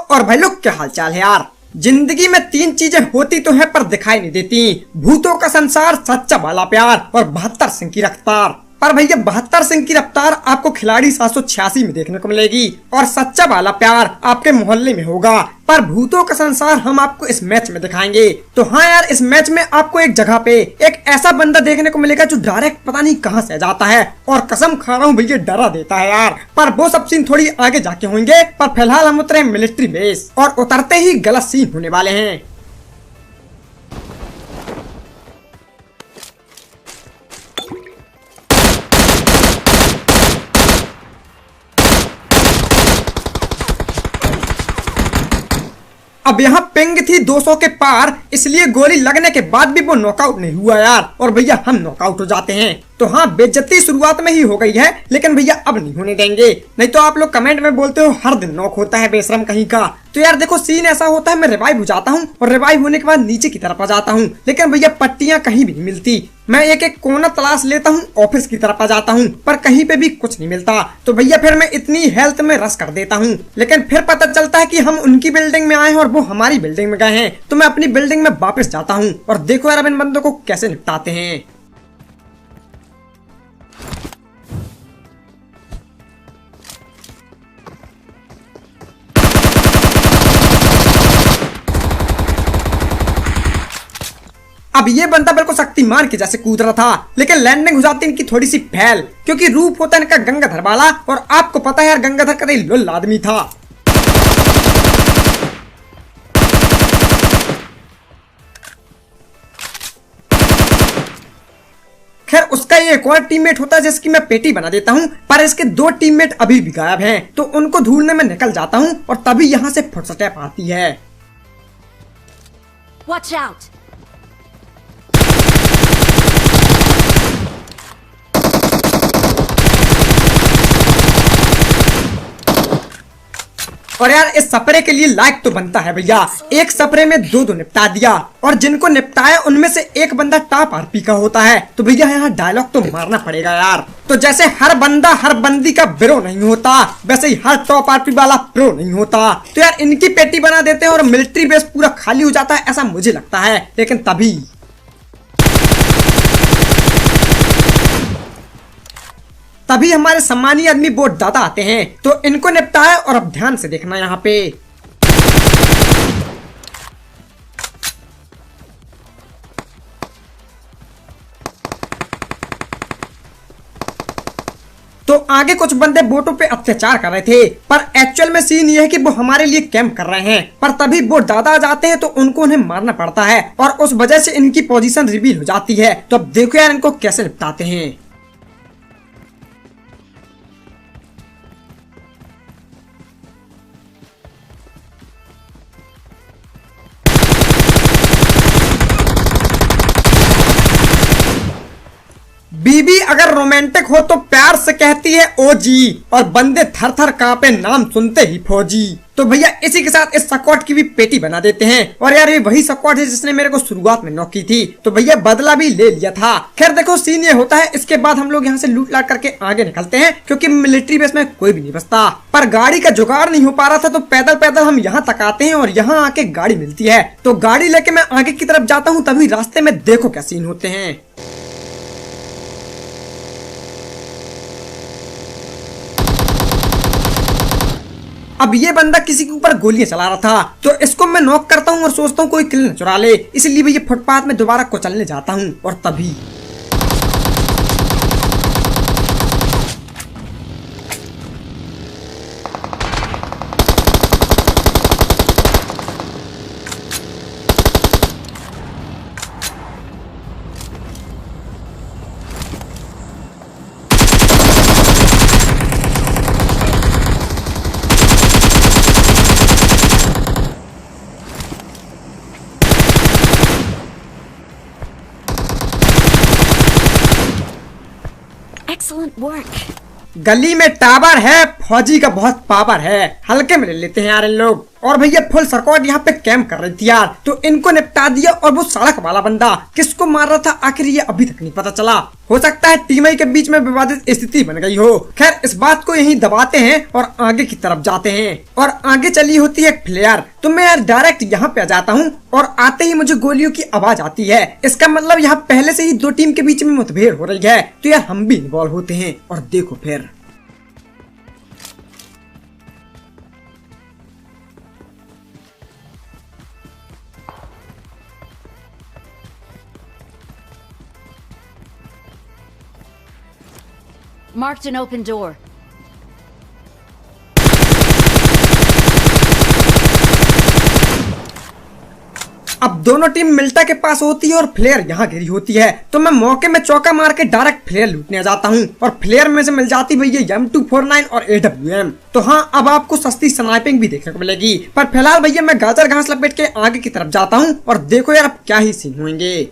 और भाई लोग क्या हाल चाल है यार। जिंदगी में तीन चीजें होती तो है पर दिखाई नहीं देती, भूतों का संसार, सच्चा वाला प्यार और 72 सिंह की रफ्तार। पर भैया 72 सिंह की रफ्तार आपको खिलाड़ी 786 में देखने को मिलेगी और सच्चा वाला प्यार आपके मोहल्ले में होगा। पर भूतों का संसार हम आपको इस मैच में दिखाएंगे। तो हाँ यार, इस मैच में आपको एक जगह पे एक ऐसा बंदा देखने को मिलेगा जो डायरेक्ट पता नहीं कहां से जाता है और कसम खा रहा हूँ भैया डरा देता है यार। पर वो सब सीन थोड़ी आगे जाके होंगे, पर फिलहाल हम उतरे मिलिट्री बेस और उतरते ही गलत सीन होने वाले हैं। अब यहाँ पिंग थी 200 के पार, इसलिए गोली लगने के बाद भी वो नॉकआउट नहीं हुआ यार, और भैया हम नॉकआउट हो जाते हैं। तो हाँ, बेइज्जती शुरुआत में ही हो गई है, लेकिन भैया अब नहीं होने देंगे। नहीं तो आप लोग कमेंट में बोलते हो हर दिन नॉक होता है बेशरम कहीं का। तो यार देखो, सीन ऐसा होता है, मैं रिवाइव हो जाता हूँ और रिवाइव होने के बाद नीचे की तरफ आ जाता हूँ, लेकिन भैया पट्टियां कहीं भी नहीं मिलती। मैं एक एक कोना तलाश लेता हूँ, ऑफिस की तरफ आ जाता हूँ, पर कहीं पे भी कुछ नहीं मिलता। तो भैया फिर मैं इतनी हेल्थ में रश कर देता हूँ, लेकिन फिर पता चलता है कि हम उनकी बिल्डिंग में आए हैं और वो हमारी बिल्डिंग में गए हैं। तो मैं अपनी बिल्डिंग में वापस जाता हूँ और देखो यार अब इन बंदों को कैसे निपटाते हैं। अब ये बंदा बिल्कुल शक्तिमान के जैसे कूद रहा था, लेकिन लैंडिंग हो जाती इनकी थोड़ी सी फैल, क्योंकि रूप होता है इनका गंगाधर वाला, और आपको पता है यार गंगाधर कतई लुल्ल आदमी था। खैर उसका ये एक और टीममेट होता है जिसकी मैं पेटी बना देता हूँ, पर इसके 2 टीममेट अभी भी गायब हैं, तो उनको ढूंढने में निकल जाता हूँ और तभी यहाँ से फुटस्टेप आती है। Watch out! और यार इस सपरे के लिए लाइक तो बनता है भैया, एक सपरे में 2 निपटा दिया, और जिनको निपटाया उनमें से एक बंदा टॉप आरपी का होता है। तो भैया यहाँ डायलॉग तो मारना पड़ेगा यार। तो जैसे हर बंदा हर बंदी का ब्रो नहीं होता, वैसे ही हर टॉप आरपी वाला प्रो नहीं होता। तो यार इनकी पेटी बना देते हैं और मिलिट्री बेस पूरा खाली हो जाता है, ऐसा मुझे लगता है। लेकिन तभी हमारे सम्मानीय आदमी बोट दादा आते हैं, तो इनको निपटाया। और अब ध्यान से देखना यहाँ पे, तो आगे कुछ बंदे बोटों पे अत्याचार कर रहे थे, पर एक्चुअल में सीन ये है कि वो हमारे लिए कैंप कर रहे हैं। पर तभी बोट दादा आ जाते हैं, तो उनको उन्हें मारना पड़ता है और उस वजह से इनकी पोजीशन रिवील हो जाती है। तो अब देखो यार इनको कैसे निपटाते हैं। बीबी अगर रोमांटिक हो तो प्यार से कहती है ओजी, और बंदे थर थर कांपे नाम सुनते ही फौजी। तो भैया इसी के साथ इस स्क्वाड की भी पेटी बना देते हैं। और यार ये वही स्क्वाड है जिसने मेरे को शुरुआत में नॉक की थी, तो भैया बदला भी ले लिया था। खैर देखो सीन ये होता है, इसके बाद हम लोग यहाँ से लूट लाट करके आगे निकलते हैं, क्योंकि मिलिट्री बेस में कोई भी नहीं बचता। पर गाड़ी का जुगाड़ नहीं हो पा रहा था, तो पैदल पैदल हम यहाँ तक आते हैं और यहाँ आके गाड़ी मिलती है। तो गाड़ी लेके मैं आगे की तरफ जाता हूँ, तभी रास्ते में देखो क्या सीन होते हैं। अब ये बंदा किसी के ऊपर गोलियां चला रहा था, तो इसको मैं नॉक करता हूँ और सोचता हूँ कोई किल न चुरा ले, इसलिए भी ये फुटपाथ में दोबारा कुचलने जाता हूँ। और तभी Excellent work. गली में टावर है, फौजी का बहुत पावर है, हल्के में ले लेते हैं यार इन लोग। और भैया फुल सर्कॉट यहाँ पे कैंप कर रही थी यार, तो इनको निपटा दिया। और वो सड़क वाला बंदा किसको मार रहा था आखिर ये अभी तक नहीं पता चला। हो सकता है टीमई के बीच में विवादित स्थिति बन गई हो। खैर इस बात को यहीं दबाते हैं और आगे की तरफ जाते हैं। और आगे चली होती है फ्लेयर, तो मैं यार डायरेक्ट यहाँ पे आ जाता हूँ और आते ही मुझे गोलियों की आवाज आती है। इसका मतलब यहाँ पहले से ही दो टीम के बीच में मुठभेड़ हो रही है, तो यार हम भी इन्वॉल्व होते हैं। और देखो फिर Marked an open door. अब दोनों टीम मिल्टा के पास होती है और फ्लेयर यहाँ गिरी होती है, तो मैं मौके में चौका मार के डायरेक्ट फ्लेयर लूटने जाता हूँ। और फ्लेयर में से मिल जाती भैया M249 और AWM। तो हाँ अब आपको सस्ती स्नाइपिंग भी देखने को मिलेगी। पर फिलहाल भैया मैं गाजर घास लपेट के आगे की तरफ जाता हूँ और देखो यार अब क्या ही सीन होंगे।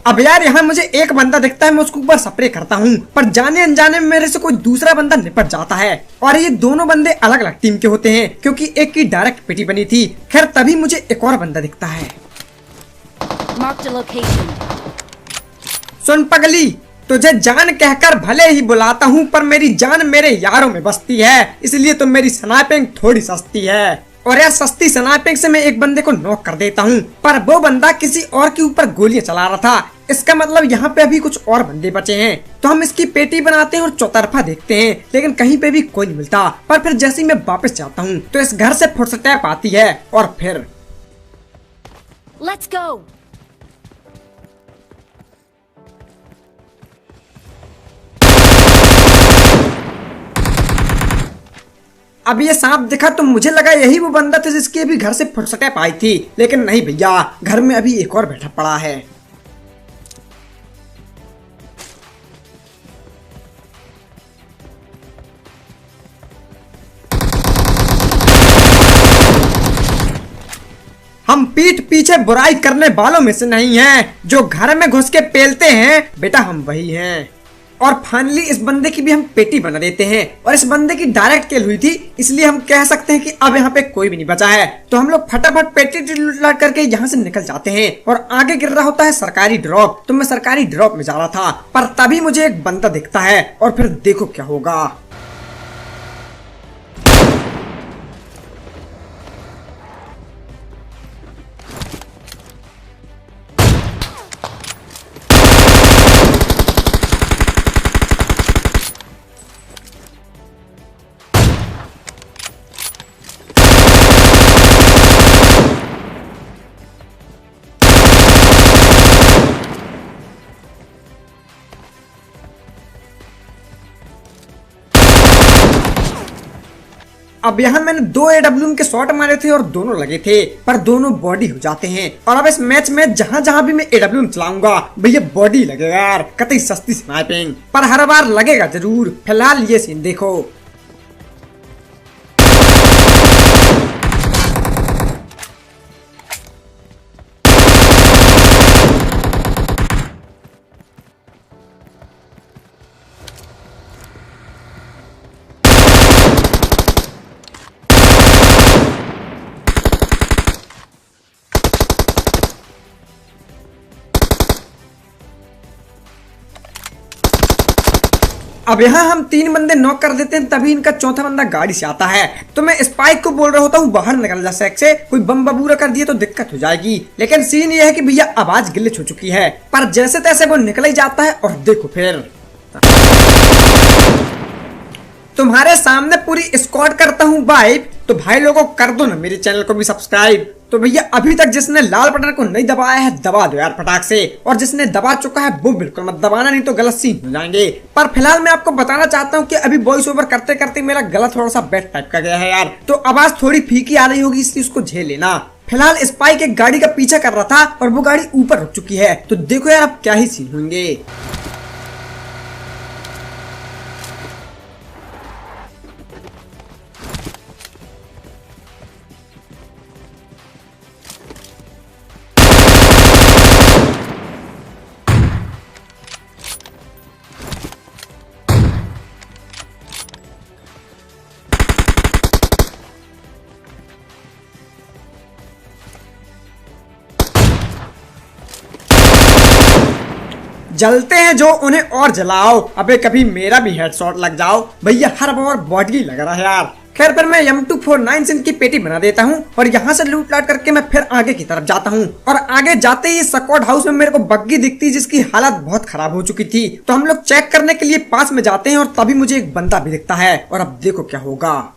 अब यार यहाँ मुझे एक बंदा दिखता है, मैं उसके ऊपर स्प्रे करता हूँ, पर जाने अनजाने में मेरे से कोई दूसरा बंदा निपट जाता है। और ये दोनों बंदे अलग अलग टीम के होते हैं, क्योंकि एक की डायरेक्ट पेटी बनी थी। खैर तभी मुझे एक और बंदा दिखता है। सुन पगली, तुझे जान कहकर भले ही बुलाता हूँ, पर मेरी जान मेरे यारों में बसती है, इसलिए तो मेरी स्नाइपिंग थोड़ी सस्ती है। और यार सस्ती स्नाइपिंग से मैं एक बंदे को नॉक कर देता हूँ, पर वो बंदा किसी और के ऊपर गोलियां चला रहा था। इसका मतलब यहाँ पे अभी कुछ और बंदे बचे हैं। तो हम इसकी पेटी बनाते हैं और चौतरफा देखते हैं, लेकिन कहीं पे भी कोई नहीं मिलता। पर फिर जैसे ही मैं वापस जाता हूँ तो इस घर से फुटस्टेप आती है और फिर Let's go. अब ये सांप दिखा तो मुझे लगा यही वो बंदा था जिसकी अभी घर से फुटस्टेप आई थी, लेकिन नहीं भैया, घर में अभी एक और बैठा पड़ा है। हम पीठ पीछे बुराई करने वालों में से नहीं हैं, जो घर में घुस के पेलते हैं बेटा, हम वही हैं। और फाइनली इस बंदे की भी हम पेटी बना देते हैं। और इस बंदे की डायरेक्ट किल हुई थी, इसलिए हम कह सकते हैं कि अब यहाँ पे कोई भी नहीं बचा है। तो हम लोग फटाफट पेटी लूट करके यहाँ से निकल जाते हैं। और आगे गिर रहा होता है सरकारी ड्रॉप, तो मैं सरकारी ड्रॉप में जा रहा था, पर तभी मुझे एक बंदा दिखता है। और फिर देखो क्या होगा। अब यहाँ मैंने 2 AWM के शॉट मारे थे और दोनों लगे थे, पर दोनों बॉडी हो जाते हैं। और अब इस मैच में जहाँ जहाँ भी मैं AWM चलाऊंगा भैया बॉडी लगेगा यार, कतई सस्ती स्नाइपिंग, पर हर बार लगेगा जरूर। फिलहाल ये सीन देखो। अब यहाँ हम 3 बंदे नॉक कर देते हैं, तभी इनका चौथा बंदा गाड़ी से आता है। तो मैं स्पाइक को बोल रहा होता हूँ बाहर निकल जा सैक से, कोई बम बबूरा कर दिए तो दिक्कत हो जाएगी। लेकिन सीन ये है कि भैया आवाज ग्लिच हो चुकी है, पर जैसे तैसे वो निकल ही जाता है। और देखो फिर तुम्हारे सामने पूरी स्क्वाड करता हूँ वाइब। तो भाई लोगों कर दो ना मेरे चैनल को भी सब्सक्राइब। तो भैया अभी तक जिसने लाल बटन को नहीं दबाया है दबा दो यार फटाक से, और जिसने दबा चुका है वो बिल्कुल मत दबाना, नहीं तो गलत सीन हो जाएंगे। पर फिलहाल मैं आपको बताना चाहता हूँ कि अभी वॉइस ओवर करते करते मेरा गला थोड़ा सा बैड टाइप का गया है यार, तो आवाज थोड़ी फीकी आ रही होगी, इसलिए उसको झेल लेना। फिलहाल स्पाइक एक गाड़ी का पीछा कर रहा था और वो गाड़ी ऊपर रुक चुकी है। तो देखो यार अब क्या ही सीन होंगे। जलते हैं जो उन्हें और जलाओ, अबे कभी मेरा भी हेडशॉट लग जाओ भैया, हर बार बॉडी लग रहा है यार। खैर फिर मैं M249 से इनकी पेटी बना देता हूँ और यहाँ से लूट लाट करके मैं फिर आगे की तरफ जाता हूँ। और आगे जाते ही स्क्वाड हाउस में मेरे को बग्गी दिखती जिसकी हालत बहुत खराब हो चुकी थी। तो हम लोग चेक करने के लिए पास में जाते हैं और तभी मुझे एक बंदा भी दिखता है और अब देखो क्या होगा।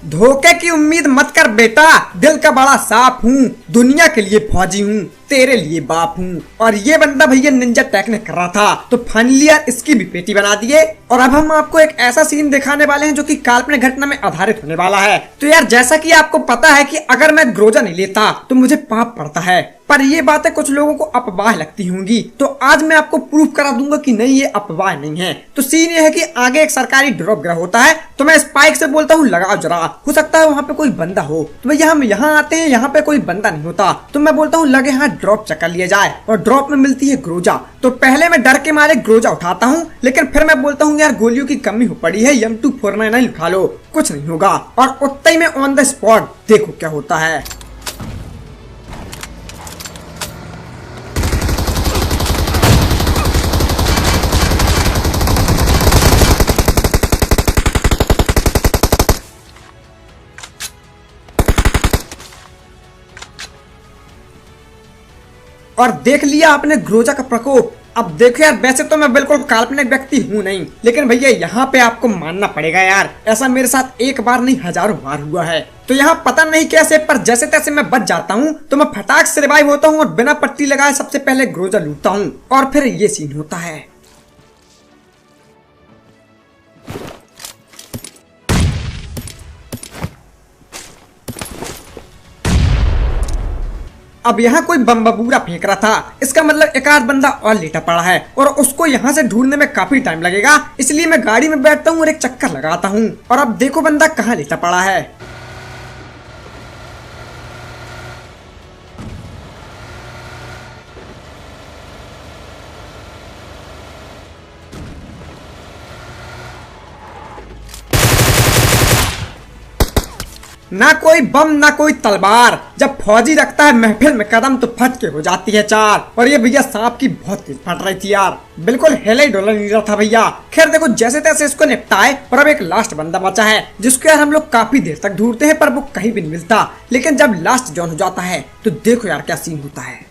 धोखे की उम्मीद मत कर बेटा, दिल का बड़ा साफ हूँ, दुनिया के लिए फौजी हूँ, तेरे लिए बाप हूँ। और ये बंदा भैया निंजा टेक्निक कर रहा था तो फाइनली यार इसकी भी पेटी बना दिए। और अब हम आपको एक ऐसा सीन दिखाने वाले हैं जो कि काल्पनिक घटना में आधारित होने वाला है। तो यार जैसा कि आपको पता है कि अगर मैं ग्रोजा नहीं लेता तो मुझे पाप पड़ता है, पर ये बातें कुछ लोगों को अफवाह लगती होंगी। तो आज मैं आपको प्रूफ करा दूंगा कि नहीं ये अफवाह नहीं है। तो सीन ये है कि आगे एक सरकारी ड्रॉप ग्रह होता है तो मैं स्पाइक से बोलता हूँ लगाओ जरा, हो सकता है वहाँ पे कोई बंदा हो। तो भैया हम यहाँ आते हैं, यहाँ पे कोई बंदा नहीं होता तो मैं बोलता हूँ लगे हाँ ड्रॉप चेक कर लिया जाए और ड्रॉप में मिलती है ग्रोजा। तो पहले मैं डर के मारे ग्रोजा उठाता हूँ, लेकिन फिर मैं बोलता हूँ यार गोलियों की कमी हो पड़ी है, M249 उठा लो, कुछ नहीं होगा। और उतना ही मैं ऑन द स्पॉट देखो क्या होता है। और देख लिया आपने ग्रोजा का प्रकोप। अब देखो यार वैसे तो मैं बिल्कुल काल्पनिक व्यक्ति हूँ नहीं, लेकिन भैया यहाँ पे आपको मानना पड़ेगा यार, ऐसा मेरे साथ एक बार नहीं हजारों बार हुआ है। तो यहाँ पता नहीं कैसे पर जैसे तैसे मैं बच जाता हूँ तो मैं फटाक से रिवाइव होता हूँ और बिना पट्टी लगाए सबसे पहले ग्रोजा लूटता हूँ और फिर ये सीन होता है। अब यहाँ कोई बम बबूरा फेंक रहा था, इसका मतलब एक आध बंदा और लेटा पड़ा है और उसको यहाँ से ढूंढने में काफी टाइम लगेगा, इसलिए मैं गाड़ी में बैठता हूँ और एक चक्कर लगाता हूँ। और अब देखो बंदा कहाँ लेटा पड़ा है। ना कोई बम ना कोई तलवार, जब फौजी रखता है महफिल में कदम तो फट के हो जाती है चार। और ये भैया सांप की बहुत तेज फट रही थी यार, बिल्कुल हेला ही डोला नहीं रहा था भैया। खैर देखो जैसे तैसे इसको निपटाए और अब एक लास्ट बंदा बचा है जिसको यार हम लोग काफी देर तक ढूंढते हैं पर वो कहीं भी नहीं मिलता। लेकिन जब लास्ट जॉन हो जाता है तो देखो यार क्या सीन होता है।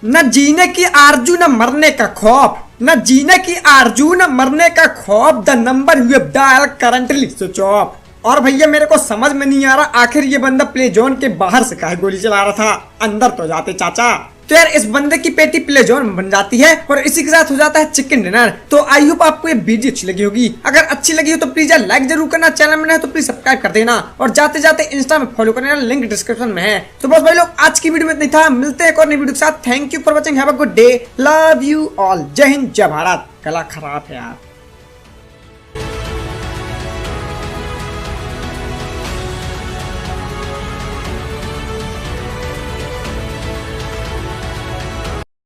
न जीने की आरजू न मरने का खौफ, न जीने की आरजू न मरने का खौफ, the number you have dial currently switch off. और भैया मेरे को समझ में नहीं आ रहा आखिर ये बंदा प्ले जोन के बाहर से काहे गोली चला रहा था, अंदर तो जाते चाचा। तो यार इस बंदे की पेटी प्ले जोन बन जाती है और इसी के साथ हो जाता है चिकन डिनर। तो आई होप आपको ये वीडियो अच्छी लगी होगी, अगर अच्छी लगी हो तो प्लीज यार लाइक जरूर करना, चैनल में है तो प्लीज सब्सक्राइब कर देना और जाते जाते इंस्टा में फॉलो करना, लिंक डिस्क्रिप्शन में है। तो बस भाई लोग आज की वीडियो में इतना था, मिलते हैं एक और नई वीडियो के साथ। Thank you for watching, have a good day, love you all, जय हिंद जय भारत। गला खराब है यार।